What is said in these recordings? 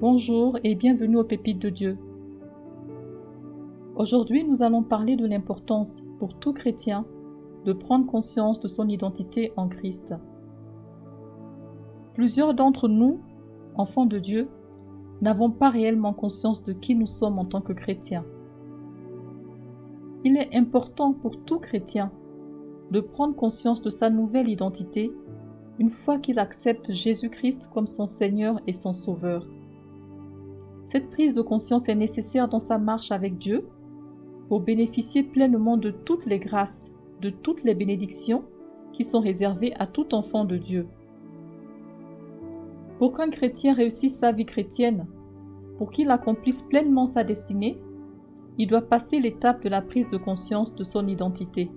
Bonjour et bienvenue aux Pépites de Dieu. Aujourd'hui, nous allons parler de l'importance pour tout chrétien de prendre conscience de son identité en Christ. Plusieurs d'entre nous, enfants de Dieu, n'avons pas réellement conscience de qui nous sommes en tant que chrétiens. Il est important pour tout chrétien de prendre conscience de sa nouvelle identité une fois qu'il accepte Jésus-Christ comme son Seigneur et son Sauveur. Cette prise de conscience est nécessaire dans sa marche avec Dieu pour bénéficier pleinement de toutes les grâces, de toutes les bénédictions qui sont réservées à tout enfant de Dieu. Pour qu'un chrétien réussisse sa vie chrétienne, pour qu'il accomplisse pleinement sa destinée, il doit passer l'étape de la prise de conscience de son identité.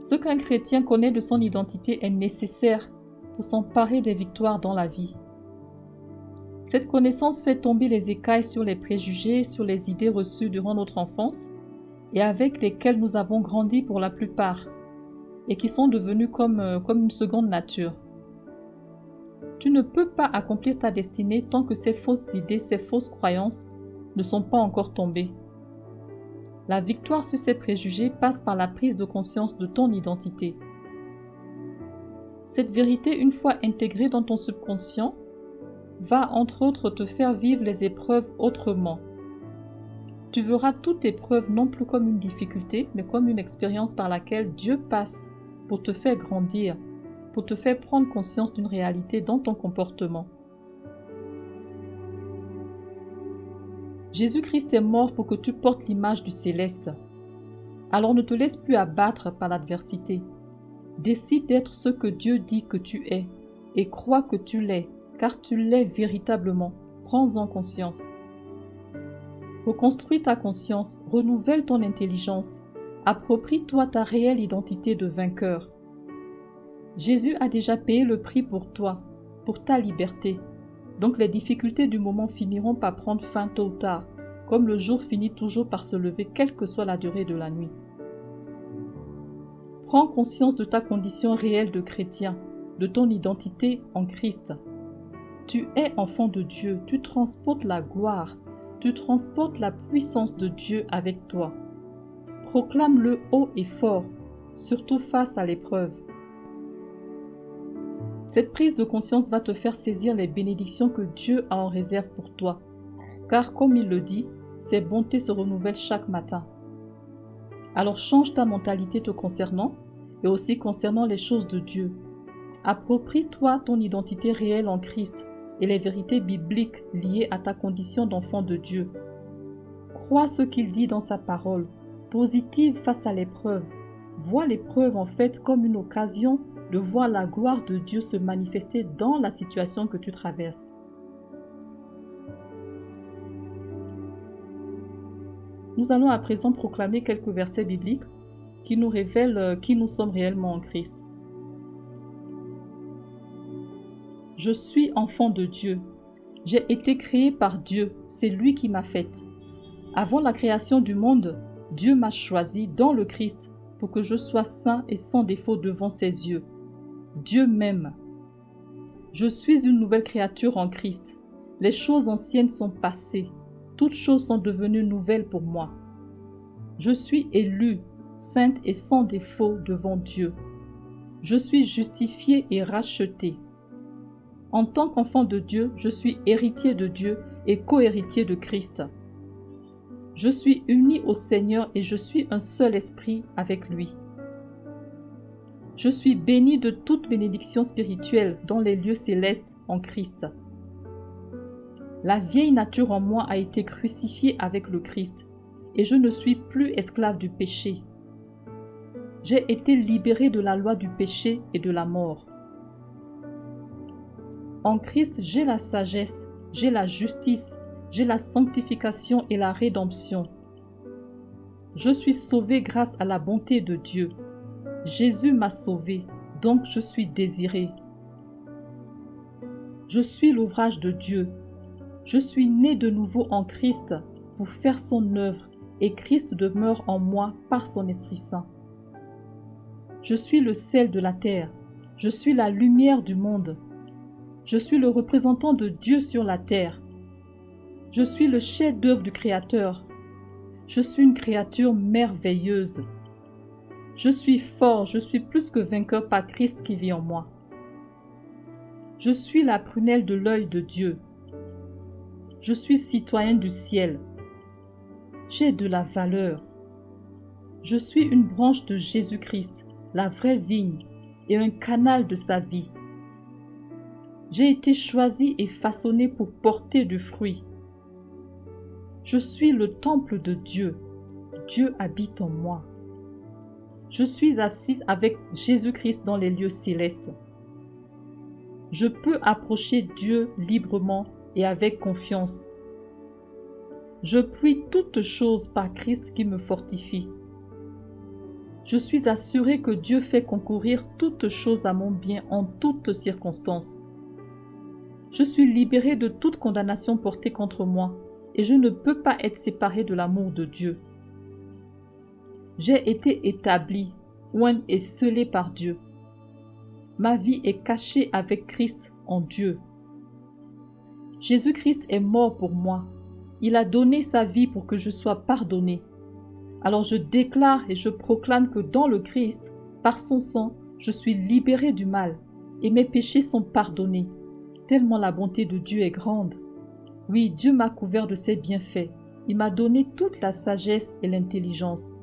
Ce qu'un chrétien connaît de son identité est nécessaire pour s'emparer des victoires dans la vie. Cette connaissance fait tomber les écailles sur les préjugés, sur les idées reçues durant notre enfance et avec lesquelles nous avons grandi pour la plupart et qui sont devenues comme une seconde nature. Tu ne peux pas accomplir ta destinée tant que ces fausses idées, ces fausses croyances ne sont pas encore tombées. La victoire sur ces préjugés passe par la prise de conscience de ton identité. Cette vérité, une fois intégrée dans ton subconscient, va entre autres te faire vivre les épreuves autrement. Tu verras toute épreuve non plus comme une difficulté, mais comme une expérience par laquelle Dieu passe pour te faire grandir, pour te faire prendre conscience d'une réalité dans ton comportement. Jésus-Christ est mort pour que tu portes l'image du céleste. Alors ne te laisse plus abattre par l'adversité. Décide d'être ce que Dieu dit que tu es et crois que tu l'es, car tu l'es véritablement. Prends-en conscience. Reconstruis ta conscience, renouvelle ton intelligence, approprie-toi ta réelle identité de vainqueur. Jésus a déjà payé le prix pour toi, pour ta liberté. Donc les difficultés du moment finiront par prendre fin tôt ou tard, comme le jour finit toujours par se lever, quelle que soit la durée de la nuit. Prends conscience de ta condition réelle de chrétien, de ton identité en Christ. Tu es enfant de Dieu, tu transportes la gloire, tu transportes la puissance de Dieu avec toi. Proclame-le haut et fort, surtout face à l'épreuve. Cette prise de conscience va te faire saisir les bénédictions que Dieu a en réserve pour toi, car comme il le dit, ses bontés se renouvellent chaque matin. Alors change ta mentalité te concernant et aussi concernant les choses de Dieu. Approprie-toi ton identité réelle en Christ et les vérités bibliques liées à ta condition d'enfant de Dieu. Crois ce qu'il dit dans sa parole, positive face à l'épreuve. Vois l'épreuve en fait comme une occasion de voir la gloire de Dieu se manifester dans la situation que tu traverses. Nous allons à présent proclamer quelques versets bibliques qui nous révèlent qui nous sommes réellement en Christ. Je suis enfant de Dieu. J'ai été créé par Dieu. C'est lui qui m'a faite. Avant la création du monde, Dieu m'a choisi dans le Christ pour que je sois saint et sans défaut devant ses yeux. Dieu m'aime. Je suis une nouvelle créature en Christ. Les choses anciennes sont passées. Toutes choses sont devenues nouvelles pour moi. Je suis élue, sainte et sans défaut devant Dieu. Je suis justifiée et rachetée. En tant qu'enfant de Dieu, je suis héritier de Dieu et co-héritier de Christ. Je suis uni au Seigneur et je suis un seul esprit avec lui. Je suis béni de toute bénédiction spirituelle dans les lieux célestes en Christ. La vieille nature en moi a été crucifiée avec le Christ et je ne suis plus esclave du péché. J'ai été libéré de la loi du péché et de la mort. En Christ, j'ai la sagesse, j'ai la justice, j'ai la sanctification et la rédemption. Je suis sauvé grâce à la bonté de Dieu. Jésus m'a sauvé, donc je suis désiré. Je suis l'ouvrage de Dieu. Je suis né de nouveau en Christ pour faire son œuvre et Christ demeure en moi par son Esprit Saint. Je suis le sel de la terre. Je suis la lumière du monde. Je suis le représentant de Dieu sur la terre. Je suis le chef-d'œuvre du Créateur. Je suis une créature merveilleuse. Je suis fort, je suis plus que vainqueur par Christ qui vit en moi. Je suis la prunelle de l'œil de Dieu. Je suis citoyen du ciel. J'ai de la valeur. Je suis une branche de Jésus-Christ, la vraie vigne, et un canal de sa vie. J'ai été choisi et façonné pour porter du fruit. Je suis le temple de Dieu. Dieu habite en moi. Je suis assise avec Jésus-Christ dans les lieux célestes. Je peux approcher Dieu librement et avec confiance. Je puis toutes choses par Christ qui me fortifie. Je suis assuré que Dieu fait concourir toutes choses à mon bien en toutes circonstances. Je suis libéré de toute condamnation portée contre moi et je ne peux pas être séparé de l'amour de Dieu. J'ai été établi, oint et scellé par Dieu. Ma vie est cachée avec Christ en Dieu. Jésus-Christ est mort pour moi. Il a donné sa vie pour que je sois pardonné. Alors je déclare et je proclame que dans le Christ, par son sang, je suis libéré du mal et mes péchés sont pardonnés. Tellement la bonté de Dieu est grande. Oui, Dieu m'a couvert de ses bienfaits. Il m'a donné toute la sagesse et l'intelligence.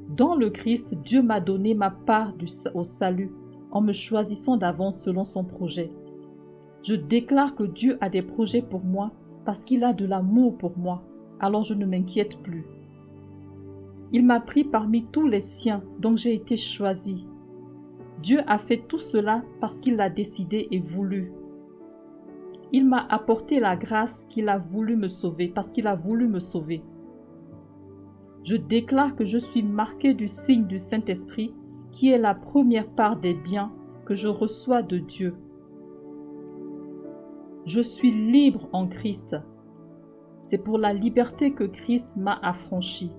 Dans le Christ, Dieu m'a donné ma part au salut en me choisissant d'avance selon son projet. Je déclare que Dieu a des projets pour moi parce qu'il a de l'amour pour moi, alors je ne m'inquiète plus. Il m'a pris parmi tous les siens, donc j'ai été choisi. Dieu a fait tout cela parce qu'il l'a décidé et voulu. Il m'a apporté la grâce qu'il a voulu me sauver, parce qu'il a voulu me sauver. Je déclare que je suis marqué du signe du Saint-Esprit, qui est la première part des biens que je reçois de Dieu. Je suis libre en Christ. C'est pour la liberté que Christ m'a affranchi.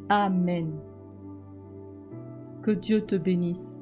Amen. Que Dieu te bénisse.